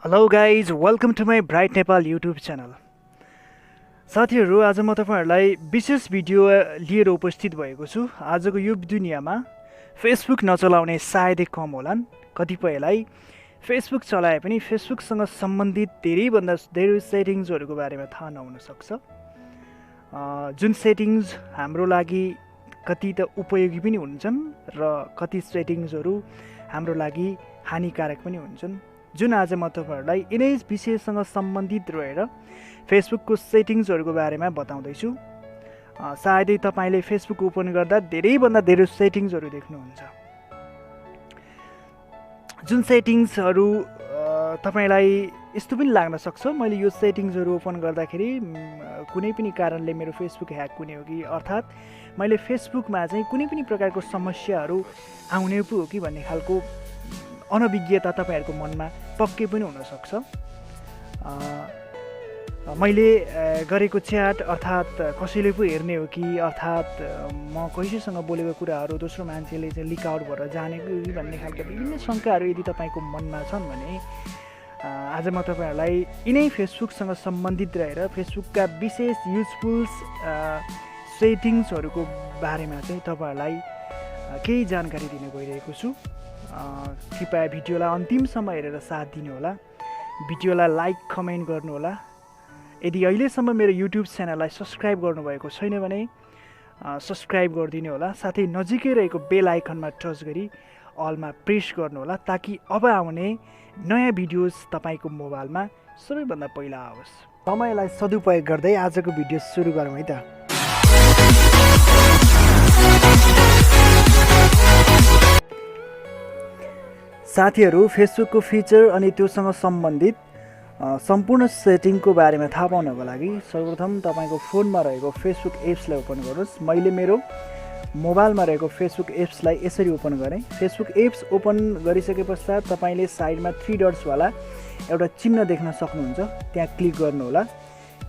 Hello guys welcome to my bright Nepal YouTube channel. साथीहरू, आज म तपाईँहरूलाई विशेष भिडियो लिएर उपस्थित भएको छु। आजको यो दुनियाँमा फेसबुक नचलाउने सायदै कम होलान्। कतिपयलाई फेसबुक चलाए पनि फेसबुकसँग सम्बन्धित धेरैभन्दा धेरै सेटिङ्सहरूको बारेमा थाहा नहुन सक्छ। जुन सेटिङ्स हाम्रो लागि कति त उपयोगी पनि हुन्छन् र कति सेटिङ्सहरू हाम्रो लागि हानिकारक पनि हुन्छन्, जुन आज म तपाईँहरूलाई यिनै विषयसँग सम्बन्धित रहेर फेसबुकको सेटिङ्सहरूको बारेमा बताउँदैछु। सायदै तपाईँले फेसबुक ओपन गर्दा धेरैभन्दा धेरै सेटिङ्सहरू देख्नुहुन्छ। जुन सेटिङ्सहरू तपाईँलाई यस्तो पनि लाग्न सक्छ, मैले यो सेटिङ्सहरू ओपन गर्दाखेरि कुनै पनि कारणले मेरो फेसबुक ह्याक हुने हो कि, अर्थात् मैले फेसबुकमा चाहिँ कुनै पनि प्रकारको समस्याहरू आउने पो हो कि भन्ने खालको अनभिज्ञता तपाईँहरूको मनमा पक्कै पनि हुनसक्छ। मैले गरेको च्याट अर्थात् कसैले पो हेर्ने हो कि, अर्थात् म कसैसँग बोलेको कुराहरू दोस्रो मान्छेले चाहिँ लिक आउट भएर जानेको कि भन्ने खालको विभिन्न शङ्काहरू यदि तपाईँको मनमा छन् भने आज म तपाईँहरूलाई यिनै फेसबुकसँग सम्बन्धित रहेर फेसबुकका विशेष युजफुल सेटिङ्सहरूको बारेमा चाहिँ तपाईँहरूलाई केही जानकारी दिन गइरहेको छु। कृपया भिडियोलाई अन्तिमसम्म हेरेर साथ दिनुहोला। भिडियोलाई लाइक कमेन्ट गर्नुहोला। यदि अहिलेसम्म मेरो युट्युब च्यानललाई सब्सक्राइब गर्नुभएको छैन भने सब्सक्राइब गरिदिनु होला। साथै नजिकै रहेको बेल आइकनमा टच गरी अलमा प्रेस गर्नुहोला, ताकि अब आउने नयाँ भिडियोज तपाईँको मोबाइलमा सबैभन्दा पहिला आओस्। समयलाई सदुपयोग गर्दै आजको भिडियो सुरु गरौँ है त। साथीहरू, फेसबुकको फिचर अनि त्योसँग सम्बन्धित सम्पूर्ण सेटिङको बारेमा थाहा पाउनको लागि सर्वप्रथम तपाईँको फोनमा रहेको फेसबुक एप्सलाई ओपन गर्नुहोस्। मैले मेरो मोबाइलमा रहेको फेसबुक एप्सलाई यसरी ओपन गरेँ। फेसबुक एप्स ओपन गरिसके पश्चात तपाईँले साइडमा 3 डट्सवाला एउटा चिन्ह देख्न सक्नुहुन्छ, त्यहाँ क्लिक गर्नुहोला।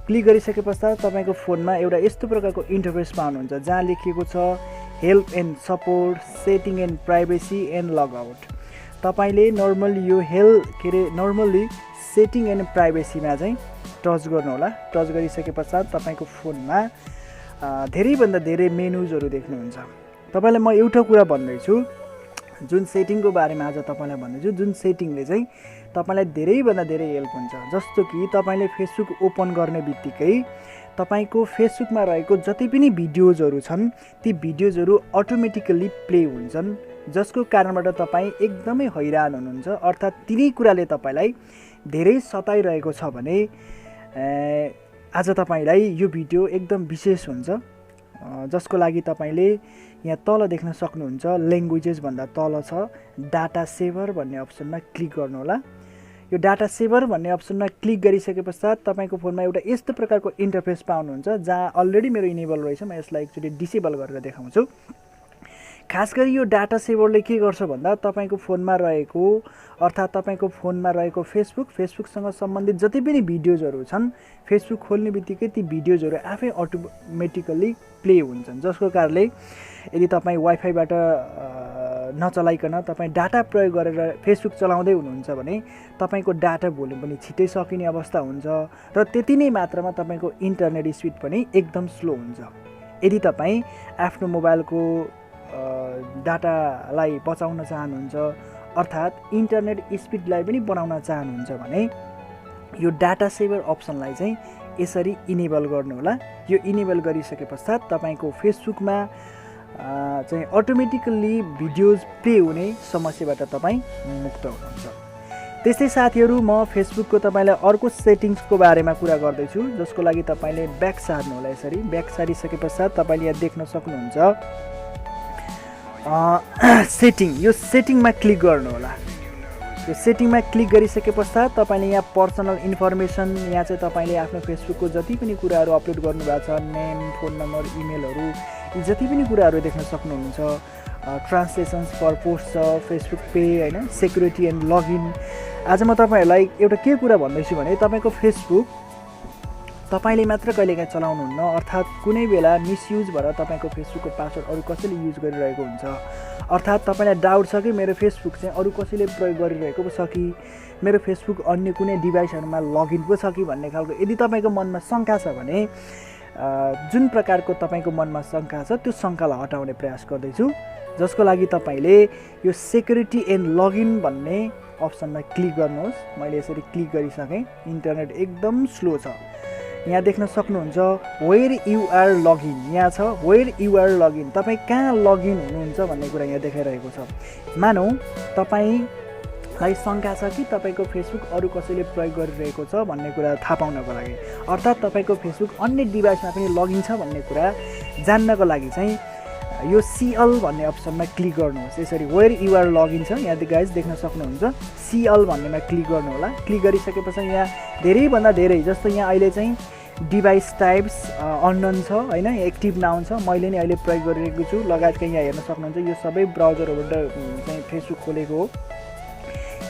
क्लिक गरिसके पश्चात तपाईँको फोनमा एउटा यस्तो प्रकारको इन्टरफेस पाउनुहुन्छ, जहाँ लेखिएको छ help and support, setting and privacy and logout. तपाईँले नर्मल्ली सेटिङ एन्ड प्राइभेसीमा चाहिँ टच गर्नुहोला। टच गरिसके पश्चात तपाईँको फोनमा धेरैभन्दा धेरै मेनुजहरू देख्नुहुन्छ। तपाईँलाई म एउटा कुरा भन्दैछु, जुन सेटिङको बारेमा आज तपाईँलाई भन्दैछु, जुन सेटिङले चाहिँ तपाईँलाई धेरैभन्दा धेरै हेल्प हुन्छ। जस्तो कि तपाईँले फेसबुक ओपन गर्ने बित्तिकै तपाईँको फेसबुकमा रहेको जति पनि भिडियोजहरू छन् ती भिडियोजहरू अटोमेटिकल्ली प्ले हुन्छन्, जसको कारणबाट तपाईँ एकदमै हैरान हुनुहुन्छ। अर्थात् तिनै कुराले तपाईँलाई धेरै सताइरहेको छ भने आज तपाईँलाई यो भिडियो एकदम विशेष हुन्छ, जसको लागि तपाईँले यहाँ तल देख्न सक्नुहुन्छ, ल्याङ्ग्वेजेस भन्दा तल छ डाटा सेभर भन्ने अप्सनमा क्लिक गर्नुहोला। यो डाटा सेभर भन्ने अप्सनमा क्लिक गरिसके पश्चात तपाईँको फोनमा एउटा यस्तो प्रकारको इन्टरफेस पाउनुहुन्छ, जहाँ अलरेडी मेरो इनेबल रहेछ। म यसलाई एकचोटि डिसेबल गरेर देखाउँछु। खास गरी यो डाटा सेभरले के गर्छ भन्दा तपाईँको फोनमा रहेको अर्थात् तपाईँको फोनमा रहेको फेसबुकसँग सम्बन्धित जति पनि भिडियोजहरू छन्, फेसबुक खोल्ने बित्तिकै ती भिडियोजहरू आफै अटोमेटिकल्ली प्ले हुन्छन्, जसको कारणले यदि तपाईँ वाइफाईबाट नचलाइकन तपाईँ डाटा प्रयोग गरेर फेसबुक चलाउँदै हुनुहुन्छ भने तपाईँको डाटा भोल्युम पनि छिट्टै सकिने अवस्था हुन्छ र त्यति नै मात्रामा तपाईँको इन्टरनेट स्पिड पनि एकदम स्लो हुन्छ। यदि तपाईँ आफ्नो मोबाइलको डाटालाई बचाउन चाहनुहुन्छ अर्थात् इन्टरनेट स्पिडलाई पनि बनाउन चाहनुहुन्छ भने यो डाटा सेभर अप्सनलाई चाहिँ यसरी इनेबल गर्नुहोला। यो इनेबल गरिसके पश्चात तपाईँको फेसबुकमा चाहिँ अटोमेटिकल्ली भिडियोज प्ले हुने समस्याबाट तपाईँ मुक्त हुनुहुन्छ। त्यस्तै साथीहरू, म फेसबुकको तपाईँलाई अर्को सेटिङ्सको बारेमा कुरा गर्दैछु, जसको लागि तपाईँले ब्याक सार्नुहोला। यसरी ब्याक सारिसके पश्चात तपाईँले यहाँ देख्न सक्नुहुन्छ सेटिङ। यो सेटिङमा क्लिक गर्नुहोला। यो सेटिङमा क्लिक गरिसके पश्चात तपाईँले यहाँ पर्सनल इन्फर्मेसन, यहाँ चाहिँ तपाईँले आफ्नो फेसबुकको जति पनि कुराहरू अपलोड गर्नुभएको छ, नेम, फोन नम्बर, इमेलहरू, यी जति पनि कुराहरू देख्न सक्नुहुन्छ। ट्रान्सलेसन्स फर पोस्ट छ, फेसबुक पे, होइन, सेक्युरिटी एन्ड लगइन। आज म तपाईँहरूलाई एउटा के कुरा भन्दैछु भने तपाईँको फेसबुक तपाईँले मात्र कहिलेकाहीँ चलाउनुहुन्न, अर्थात् कुनै बेला मिसयुज भएर तपाईँको फेसबुकको पासवर्ड अरू कसैले युज गरिरहेको हुन्छ। अर्थात् तपाईँलाई डाउट छ कि मेरो फेसबुक चाहिँ अरू कसैले प्रयोग गरिरहेको पो छ कि, मेरो फेसबुक अन्य कुनै डिभाइसहरूमा लगइन पो छ कि भन्ने खालको यदि तपाईँको मनमा शङ्का छ भने जुन प्रकारको तपाईँको मनमा शङ्का छ त्यो शङ्कालाई हटाउने प्रयास गर्दैछु, जसको लागि तपाईँले यो सेक्युरिटी एन्ड लगइन भन्ने अप्सनमा क्लिक गर्नुहोस्। मैले यसरी क्लिक गरिसकेँ। इन्टरनेट एकदम स्लो छ। यहाँ देख्न सक्नुहुन्छ वेयर यु आर लगइन, यहाँ छ वेयर यु आर लगइन, तपाईँ कहाँ लगइन हुनुहुन्छ भन्ने कुरा यहाँ देखाइरहेको छ। मानौँ तपाईँलाई शङ्का छ कि तपाईँको फेसबुक अरू कसैले प्रयोग गरिरहेको छ भन्ने कुरा थाहा पाउनको लागि, अर्थात् तपाईँको फेसबुक अन्य डिभाइसमा पनि लगइन छ भन्ने कुरा जान्नको लागि चाहिँ यो सिएल भन्ने अप्सनमा क्लिक गर्नुहोस्। यसरी वेयर यु आर लगइन छ, यहाँ गाइज देख्न सक्नुहुन्छ। सिएल भन्नेमा क्लिक गर्नु होला। क्लिक गरिसकेपछि यहाँ धेरैभन्दा धेरै, जस्तो यहाँ अहिले चाहिँ डिभाइस टाइप्स अननोन छ होइन, एक्टिभ नाउन छ, मैले नै अहिले प्रयोग गरिरहेको छु लगायतका यहाँ हेर्न सक्नुहुन्छ। यो सबै ब्राउजरहरूबाट चाहिँ फेसबुक खोलेको हो,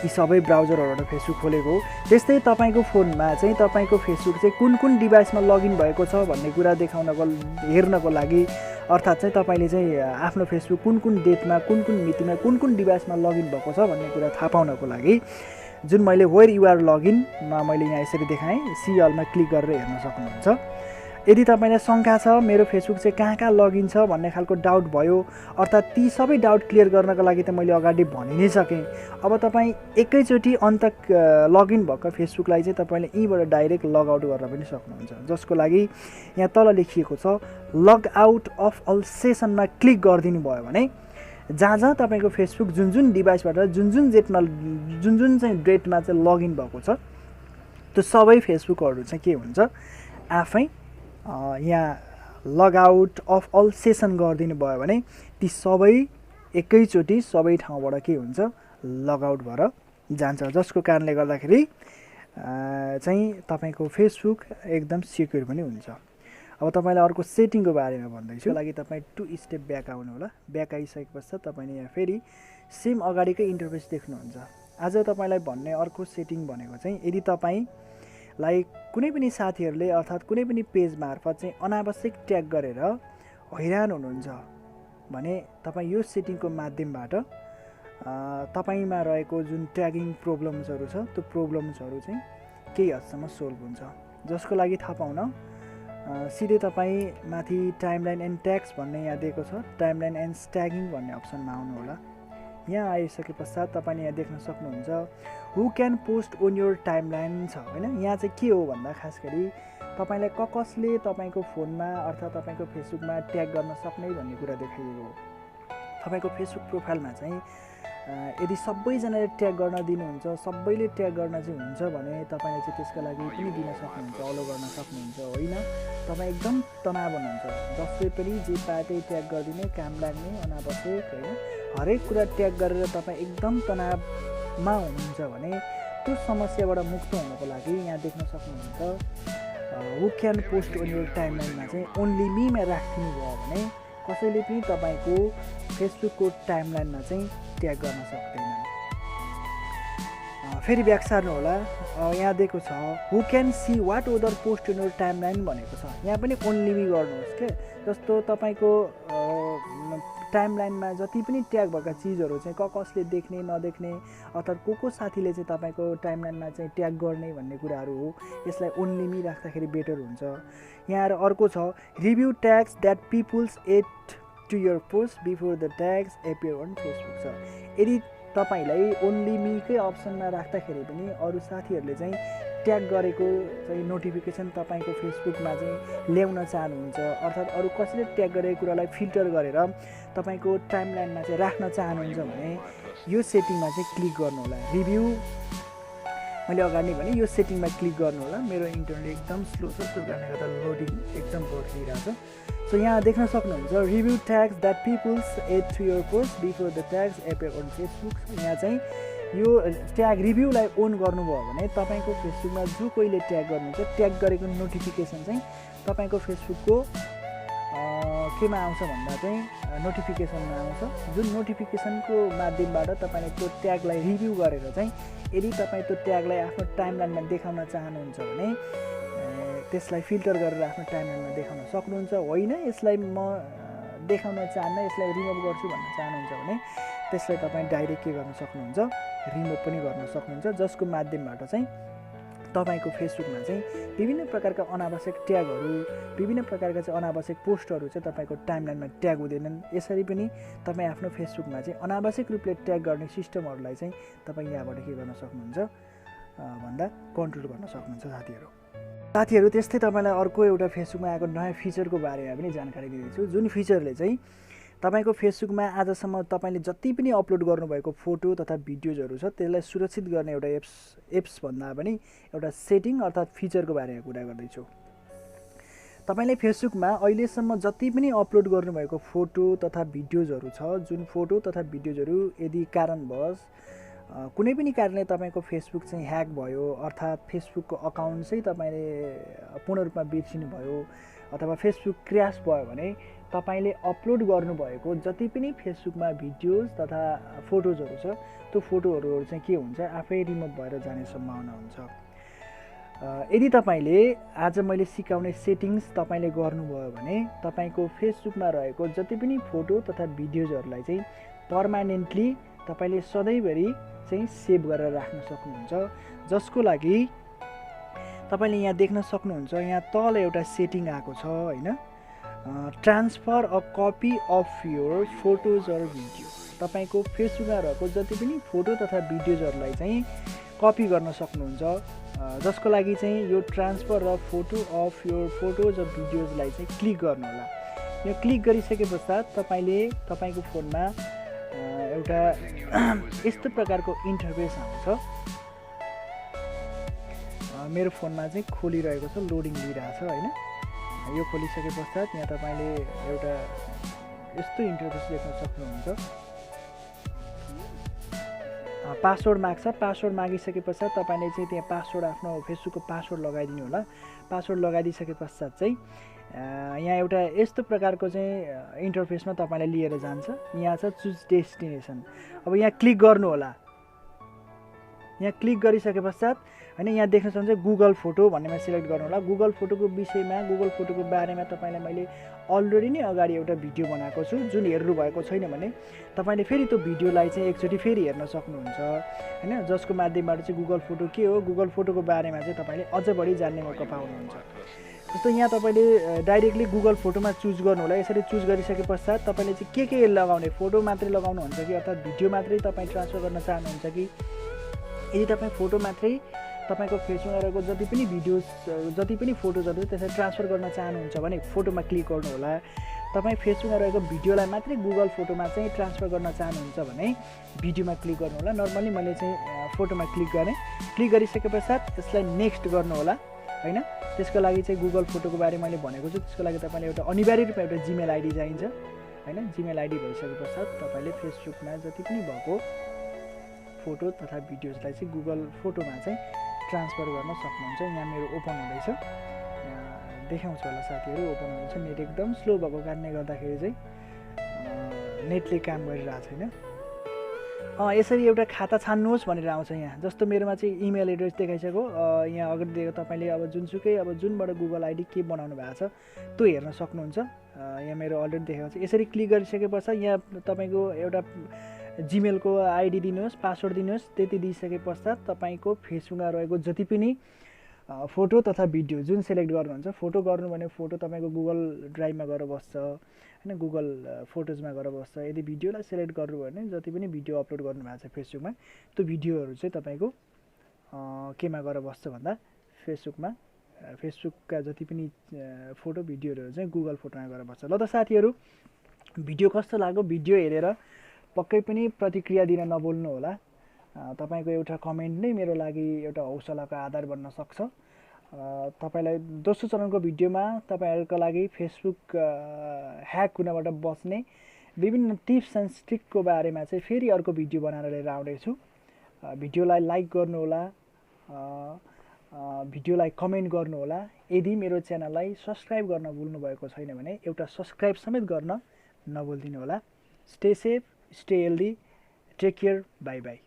यी सबै ब्राउजरहरूबाट फेसबुक खोलेको हो। त्यस्तै तपाईँको फोनमा चाहिँ तपाईँको फेसबुक चाहिँ कुन कुन डिभाइसमा लगइन भएको छ भन्ने कुरा हेर्नको लागि, अर्थात् चाहिँ तपाईँले चाहिँ आफ्नो फेसबुक कुन कुन डेटमा, कुन कुन मितिमा, कुन कुन डिभाइसमा लगइन भएको छ भन्ने कुरा थाहा पाउनको लागि जुन मैले वेयर यु आर लगइनमा मैले यहाँ यसरी देखाएँ, सिएलमा क्लिक गरेर हेर्न सक्नुहुन्छ। यदि तपाईँलाई शङ्का छ मेरो फेसबुक चाहिँ कहाँ कहाँ लगइन छ भन्ने खालको डाउट भयो, अर्थात् ती सबै डाउट क्लियर गर्नको लागि त मैले अगाडि भनि नै सकेँ। अब तपाईँ एकैचोटि अन्त लगइन भएको फेसबुकलाई चाहिँ तपाईँले यहीँबाट डाइरेक्ट लगआउट गर्न पनि सक्नुहुन्छ, जसको लागि यहाँ तल लेखिएको छ लग आउट अफ अल सेसनमा क्लिक गरिदिनु भयो भने जहाँ तपाईँको फेसबुक जुन जुन डिभाइसबाट जुन चाहिँ डेटमा चाहिँ लगइन भएको छ त्यो सबै फेसबुकहरू चाहिँ के हुन्छ आफै यहाँ log out of all session गरिदिनु भयो भने ती सबै एकैचोटि सबै ठाउँबाट के हुन्छ लगआउट भएर जान्छ, जसको कारणले गर्दाखेरि चाहिँ तपाईँको फेसबुक एकदम सिक्योर पनि हुन्छ। अब तपाईँलाई अर्को सेटिङको बारेमा भन्दैछु। लागि तपाईँ 2 स्टेप ब्याक आउनु होला। ब्याक आइसके पश्चात तपाईँले यहाँ फेरि सेम अगाडिकै इन्टरफेस देख्नुहुन्छ। आज तपाईँलाई भन्ने अर्को सेटिङ भनेको चाहिँ यदि तपाईँलाई कुनै पनि साथीहरूले अर्थात् कुनै पनि पेज मार्फत चाहिँ अनावश्यक ट्याग गरेर हैरान हुनुहुन्छ भने तपाईँ यो सेटिङको माध्यमबाट तपाईँमा रहेको जुन ट्यागिङ प्रब्लम्सहरू छ त्यो प्रब्लम्सहरू चाहिँ केही हदसम्म सोल्भ हुन्छ, जसको लागि थाहा पाउन सिधै तपाईँ माथि टाइमलाइन एन्ड ट्याग्स भन्ने यहाँ दिएको छ, टाइमलाइन एन्ड ट्यागिङ भन्ने अप्सनमा आउनु होला। यहाँ आइसके पश्चात तपाईँले यहाँ देख्न सक्नुहुन्छ who can post on your timeline छ होइन। यहाँ चाहिँ के हो भन्दा खास गरी तपाईँलाई कसले तपाईँको फोनमा अर्थात् तपाईँको फेसबुकमा ट्याग गर्न सक्ने भन्ने कुरा देखाइएको हो। तपाईँको फेसबुक प्रोफाइलमा चाहिँ यदि सबैजनाले ट्याग गर्न दिनुहुन्छ, सबैले ट्याग गर्न चाहिँ हुन्छ भने तपाईँले चाहिँ त्यसका लागि पनि दिन सक्नुहुन्छ, अलो गर्न सक्नुहुन्छ होइन। तपाईँ एकदम तनाव हुनुहुन्छ, जसले पनि जे पाए ट्याग गरिदिने, काम लाग्ने, अनावश्यक होइन, हरेक कुरा ट्याग गरेर तपाईँ एकदम तनावमा हुनुहुन्छ भने त्यो समस्याबाट मुक्त हुनको लागि यहाँ देख्न सक्नुहुन्छ who can post on your टाइमलाइनमा चाहिँ ओन्ली मीमा राखिदिनु भयो भने कसैले पनि तपाईँको फेसबुकको टाइमलाइनमा चाहिँ ट्याग गर्न सक्दैन। फेरि ब्याक सार्नु होला। यहाँ दिएको छ who can see what other post in your timeline भनेको छ, यहाँ पनि ओन्ली मी गर्नुहोस् के। जस्तो तपाईँको टाइमलाइनमा जति पनि ट्याग भएका चिजहरू चाहिँ कसले देख्ने नदेख्ने अर्थात् को साथीले चाहिँ तपाईँको टाइमलाइनमा चाहिँ ट्याग गर्ने भन्ने कुराहरू हो, यसलाई ओन्ली मी राख्दाखेरि बेटर हुन्छ। यहाँ अर्को छ review tags that people's add to your post before the tags appear on Facebook छ। यदि तपाईँलाई ओन्ली मीकै अप्सनमा राख्दाखेरि पनि अरू साथीहरूले चाहिँ ट्याग गरेको चाहिँ नोटिफिकेसन तपाईँको फेसबुकमा चाहिँ ल्याउन चाहनुहुन्छ, अर्थात् अरू कसैले ट्याग गरेको कुरालाई फिल्टर गरेर तपाईँको टाइमलाइनमा चाहिँ राख्न चाहनुहुन्छ भने यो सेटिङमा चाहिँ क्लिक गर्नु होला। रिभ्यू मैले अगाडि भने यो सेटिङमा क्लिक गर्नु होला। मेरो इन्टरनेट एकदम स्लो छ, त्यो कारणले गर्दा लोडिङ एकदम बढिरहेको छ। सो यहाँ देख्न सक्नुहुन्छ review tags that people's add to your post before the tags appear on Facebook. यहाँ चाहिँ यो ट्याग रिभ्यूलाई ओन गर्नुभयो भने तपाईँको फेसबुकमा जो कोहीले ट्याग गर्नुहुन्छ ट्याग गरेको नोटिफिकेसन चाहिँ तपाईँको फेसबुकको केमा आउँछ भन्दा चाहिँ नोटिफिकेसनमा आउँछ, जुन नोटिफिकेसनको माध्यमबाट तपाईँले त्यो ट्यागलाई रिभ्यू गरेर चाहिँ यदि तपाईँ त्यो ट्यागलाई आफ्नो टाइमलाइनमा देखाउन चाहनुहुन्छ भने त्यसलाई फिल्टर गरेर आफ्नो टाइमलाइनमा देखाउन सक्नुहुन्छ। होइन यसलाई म देखाउन चाहन्न, यसलाई रिमुभ गर्छु भन्न चाहनुहुन्छ भने त्यसलाई तपाईँ डाइरेक्ट के गर्न सक्नुहुन्छ, रिमुभ पनि गर्न सक्नुहुन्छ, जसको माध्यमबाट चाहिँ तपाईँको फेसबुकमा चाहिँ विभिन्न प्रकारका अनावश्यक ट्यागहरू, विभिन्न प्रकारका चाहिँ अनावश्यक पोस्टहरू चाहिँ तपाईँको टाइमलाइनमा ट्याग हुँदैनन्। यसरी पनि तपाईँ आफ्नो फेसबुकमा चाहिँ अनावश्यक रूपले ट्याग गर्ने सिस्टमहरूलाई चाहिँ तपाईँ यहाँबाट के गर्न सक्नुहुन्छ भन्दा कन्ट्रोल गर्न सक्नुहुन्छ साथीहरू। त्यस्तै तपाईँलाई अर्को एउटा फेसबुकमा आएको नयाँ फिचरको बारेमा पनि जानकारी दिँदैछु, जुन फिचरले चाहिँ तपाईँको फेसबुकमा आजसम्म तपाईँले जति पनि अपलोड गर्नुभएको फोटो तथा भिडियोजहरू छ त्यसलाई सुरक्षित गर्ने एउटा एप्स भन्दा पनि एउटा सेटिङ अर्थात् फिचरको बारेमा कुरा गर्दैछु। तपाईँले फेसबुकमा अहिलेसम्म जति पनि अपलोड गर्नुभएको फोटो तथा भिडियोजहरू छ, जुन फोटो तथा भिडियोजहरू यदि कारणवश कुनै पनि कारणले तपाईँको फेसबुक चाहिँ ह्याक भयो अर्थात् फेसबुकको अकाउन्ट चाहिँ तपाईँले पूर्ण रूपमा बिर्सिनुभयो अथवा फेसबुक क्र्यास भयो भने तपाईँले अपलोड गर्नुभएको जति पनि फेसबुकमा भिडियोज तथा फोटोजहरू छ त्यो फोटोहरू चाहिँ के हुन्छ, आफै रिमुभ भएर जाने सम्भावना हुन्छ। यदि तपाईँले आज मैले सिकाउने सेटिङ्स तपाईँले गर्नुभयो भने तपाईँको फेसबुकमा रहेको जति पनि फोटो तथा भिडियोजहरूलाई चाहिँ पर्मानेन्टली तपाईँले सधैँभरि चाहिँ सेभ गरेर राख्न सक्नुहुन्छ, जसको लागि तपाईँले यहाँ देख्न सक्नुहुन्छ, यहाँ तल एउटा सेटिङ आएको छ होइन, transfer a copy of your photos or video. तपाईँको फेसबुकमा रहेको जति पनि फोटो तथा भिडियोजहरूलाई चाहिँ कपी गर्न सक्नुहुन्छ, जसको लागि चाहिँ यो transfer a photo of your photos or भिडियोजलाई चाहिँ क्लिक गर्नुहोला। यो क्लिक गरिसके पश्चात तपाईँले तपाईँको फोनमा एउटा यस्तो प्रकारको इन्टरफेस आउँछ। मेरो फोनमा चाहिँ खोलिरहेको छ, लोडिङ लिइरहेछ होइन। यो खोलिसके पश्चात यहाँ तपाईँले एउटा यस्तो इन्टरफेस देख्न सक्नुहुन्छ। पासवर्ड माग्छ, पासवर्ड मागिसके पश्चात तपाईँले चाहिँ त्यहाँ पासवर्ड आफ्नो फेसबुकको पासवर्ड लगाइदिनु होला। पासवर्ड लगाइदिइसके पश्चात चाहिँ यहाँ एउटा यस्तो प्रकारको चाहिँ इन्टरफेसमा तपाईँलाई लिएर जान्छ। यहाँ छ चुज डेस्टिनेसन। अब यहाँ क्लिक गर्नु होला। यहाँ क्लिक गरिसके पश्चात होइन यहाँ देख्न सक्नुहुन्छ गुगल फोटो भन्नेमा सिलेक्ट गर्नु होला। गुगल फोटोको विषयमा, गुगल फोटोको बारेमा तपाईँलाई मैले अलरेडी नै अगाडि एउटा भिडियो बनाएको छु, जुन हेर्नु भएको छैन भने तपाईँले फेरि त्यो भिडियोलाई चाहिँ एकचोटि फेरि हेर्न सक्नुहुन्छ होइन, जसको माध्यमबाट चाहिँ गुगल फोटो के हो, गुगल फोटोको बारेमा चाहिँ तपाईँले अझ बढी जान्ने मौका पाउनुहुन्छ। जस्तो यहाँ तपाईँले डाइरेक्टली गुगल फोटोमा चुज गर्नु होला। यसरी चुज गरिसके पश्चात तपाईँले चाहिँ के लगाउने, फोटो मात्रै लगाउनुहुन्छ कि अर्थात् भिडियो मात्रै तपाईँ ट्रान्सफर गर्न चाहनुहुन्छ कि, यदि तपाईँ फोटो मात्रै तपाईँको फेसबुकमा रहेको जति पनि भिडियोज जति पनि फोटोजहरू त्यसलाई ट्रान्सफर गर्न चाहनुहुन्छ भने फोटोमा क्लिक गर्नु होला। तपाईँ फेसबुकमा रहेको भिडियोलाई मात्रै गुगल फोटोमा चाहिँ ट्रान्सफर गर्न चाहनुहुन्छ भने भिडियोमा क्लिक गर्नु होला। नर्मली मैले चाहिँ फोटोमा क्लिक गरेँ। क्लिक गरिसके पश्चात यसलाई नेक्स्ट गर्नु होला होइन। त्यसको लागि चाहिँ गुगल फोटोको बारे मैले भनेको छु, त्यसको लागि तपाईँले एउटा अनिवार्य रूपमा एउटा जिमेल आइडी चाहिन्छ होइन। जिमेल आइडी भइसके पश्चात तपाईँले फेसबुकमा जति पनि भएको फोटो तथा भिडियोजलाई चाहिँ गुगल फोटोमा चाहिँ ट्रान्सफर गर्न सक्नुहुन्छ। यहाँ मेरो ओपन हुँदैछ, देखाउँछु होला साथीहरू, ओपन हुँदैछ। नेट एकदम स्लो भएको कारणले गर्दाखेरि चाहिँ नेटले काम गरिरहेको छैन। यसरी एउटा खाता छान्नुहोस् भनेर आउँछ यहाँ। जस्तो मेरोमा चाहिँ इमेल एड्रेस देखाइसक्यो। यहाँ अगाडि दिएको तपाईँले अब जुनसुकै अब जुनबाट गुगल आइडी के बनाउनु भएको छ त्यो हेर्न सक्नुहुन्छ। यहाँ मेरो अलरेडी देखाएको छ। यसरी क्लिक गरिसके पश्चात यहाँ तपाईँको एउटा जिमेलको आइडी दिनुहोस्, पासवर्ड दिनुहोस्। त्यति दिइसके पश्चात तपाईँको फेसबुकमा रहेको जति पनि फोटो तथा भिडियो जुन सेलेक्ट गर्नुहुन्छ, फोटो गर्नु भने फोटो तपाईँको गुगल ड्राइभमा गएर बस्छ होइन, गुगल फोटोजमा गएर बस्छ। यदि भिडियोलाई सेलेक्ट गर्नुभयो भने जति पनि भिडियो अपलोड गर्नुभएको छ फेसबुकमा त्यो भिडियोहरू चाहिँ तपाईँको केमा गएर बस्छ भन्दा फेसबुकका जति पनि फोटो भिडियोहरू चाहिँ गुगल फोटोमा गएर बस्छ। ल त साथीहरू, भिडियो कस्तो लाग्यो भिडियो हेरेर पक्कै पनि प्रतिक्रिया दिन नभुल्नु होला। तपाईँको एउटा कमेन्ट नै मेरो लागि एउटा हौसलाको आधार बन्न सक्छ। तपाईँलाई दोस्रो चरणको भिडियोमा तपाईँहरूको लागि फेसबुक ह्याक हुनबाट बच्ने विभिन्न टिप्स एन्ड ट्रिकको बारेमा चाहिँ फेरि अर्को भिडियो बनाएर लिएर आउँदैछु। भिडियोलाई लाइक गर्नुहोला, भिडियोलाई कमेन्ट गर्नुहोला। यदि मेरो च्यानललाई सब्सक्राइब गर्न भुल्नुभएको छैन भने एउटा सब्सक्राइब समेत गर्न नभुलिदिनु होला। Stay safe, stay healthy, take care, bye by.